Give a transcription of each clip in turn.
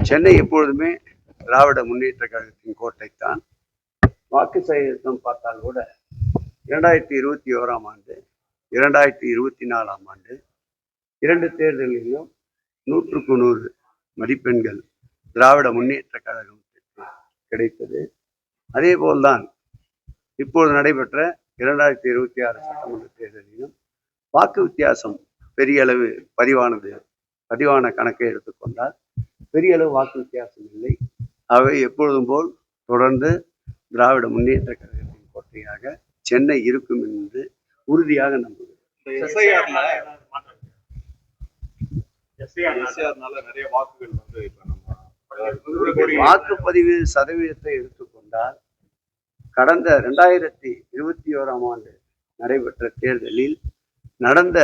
சென்னை எப்பொழுதுமே திராவிட முன்னேற்ற கழகத்தின் கோட்டைத்தான். வாக்கு சதவீதம் பார்த்தால் கூட 2021ஆம் ஆண்டு 2024ஆம் ஆண்டு 2 தேர்தலிலும் 100க்கு 100 மதிப்பெண்கள் திராவிட முன்னேற்ற கழகம் கிடைத்தது. அதே போல்தான் இப்போது நடைபெற்ற 2026 சட்டமன்ற தேர்தலிலும் வாக்கு வித்தியாசம் பெரிய அளவு பதிவான கணக்கை எடுத்துக்கொண்டால் பெரிய அளவு வாக்கு வித்தியாசம் இல்லை. அவை எப்பொழுதும் போல் தொடர்ந்து திராவிட முன்னேற்ற கழகத்தின் கோட்டையாக சென்னை இருக்கும் என்று உறுதியாக நம்புகிறேன். வாக்குப்பதிவு சதவீதத்தை எடுத்துக்கொண்டால் கடந்த 2021ஆம் ஆண்டு நடைபெற்ற தேர்தலில் நடந்த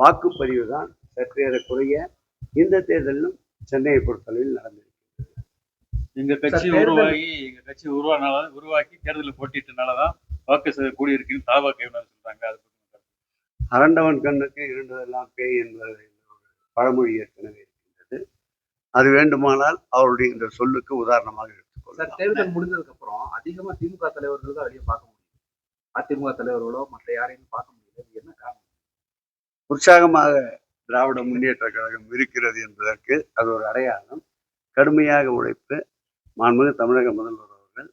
வாக்குப்பதிவு தான் சற்றேறக்குறைய இந்த தேர்தலிலும் சென்னையை பொறுத்தளவில் நடந்திருக்கிறது. எங்க கட்சி உருவாக்கி தேர்தலில் போட்டிட்டனாலதான் வாக்கு கூடியிருக்குன்னு தாவாக சொல்றாங்க. அரண்டவன் கண்ணுக்கு இருந்ததெல்லாம் பேய் என்பது பழமொழி ஏற்கனவே இருக்கின்றது. அது வேண்டுமானால் அவருடைய இந்த சொல்லுக்கு உதாரணமாக எடுத்துக்கொள்ளலாம். தேர்தல் முடிந்ததுக்கு அப்புறம் அதிகமா திமுக தலைவர்கள் தான் வெளியே பார்க்க முடியும். அதிமுக தலைவர்களோ மற்ற யாரையும் பார்க்க முடியல. என்ன காரணம்? உற்சாகமாக திராவிட முன்னேற்ற கழகம் இருக்கிறது என்பதற்கு அது ஒரு அடையாளம். கடுமையாக உழைப்பு மாண்புமிகு தமிழக முதல்வர் அவர்கள்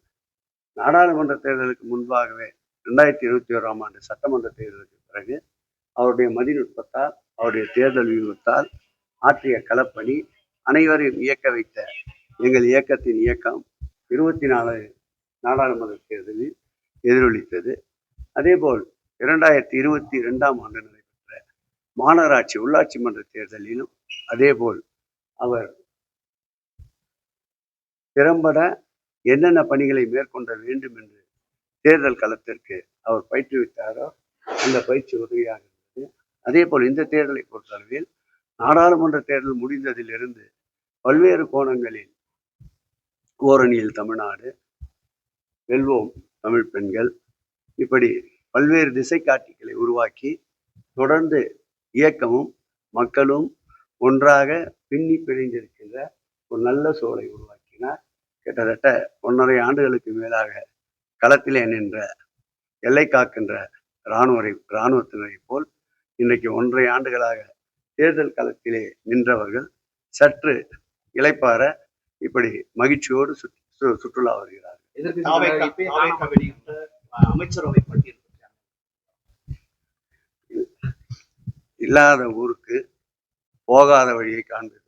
நாடாளுமன்ற தேர்தலுக்கு முன்பாகவே 2021ஆம் ஆண்டு சட்டமன்ற தேர்தலுக்கு பிறகு அவருடைய மதிநுட்பத்தால் அவருடைய தேர்தல் வியூகத்தால் ஆற்றிய களப்பணி அனைவரையும் இயக்க வைத்த எங்கள் இயக்கத்தின் இயக்கம் 24 நாடாளுமன்ற தேர்தலில் எதிரொலித்தது. அதேபோல் 2022ஆம் ஆண்டு நடைபெற்ற மாநகராட்சி உள்ளாட்சி மன்ற தேர்தலிலும் அதேபோல் அவர் திறம்பட என்னென்ன பணிகளை மேற்கொள்ள வேண்டும் என்று தேர்தல் களத்திற்கு அவர் பயிற்றுவித்தாரோ அந்த பயிற்சி உதவியாக இருந்தது. அதே போல் இந்த தேர்தலை பொறுத்தளவில் நாடாளுமன்ற தேர்தல் முடிந்ததிலிருந்து பல்வேறு கோணங்களில் ஓரணியில் தமிழ்நாடு, வெல்வோம் தமிழ் பெண்கள், இப்படி பல்வேறு திசை காட்டிகளை உருவாக்கி தொடர்ந்து இயக்கமும் மக்களும் ஒன்றாக பின்னி பிணைந்திருக்கின்ற ஒரு நல்ல சூழலை உருவாக்கினார். கிட்டத்தட்ட 1.5 ஆண்டுகளுக்கு மேலாக களத்திலே நின்ற எல்லை காக்கின்ற இராணுவத்தினரை போல் இன்றைக்கு 1.5 ஆண்டுகளாக தேர்தல் களத்திலே நின்றவர்கள் சற்று இளைப்பாற இப்படி மகிழ்ச்சியோடு சுற்றுலா வருகிறார்கள். அமைச்சரவை பட்டியல் இல்லாத ஊருக்கு போகாத வழியை காண்பது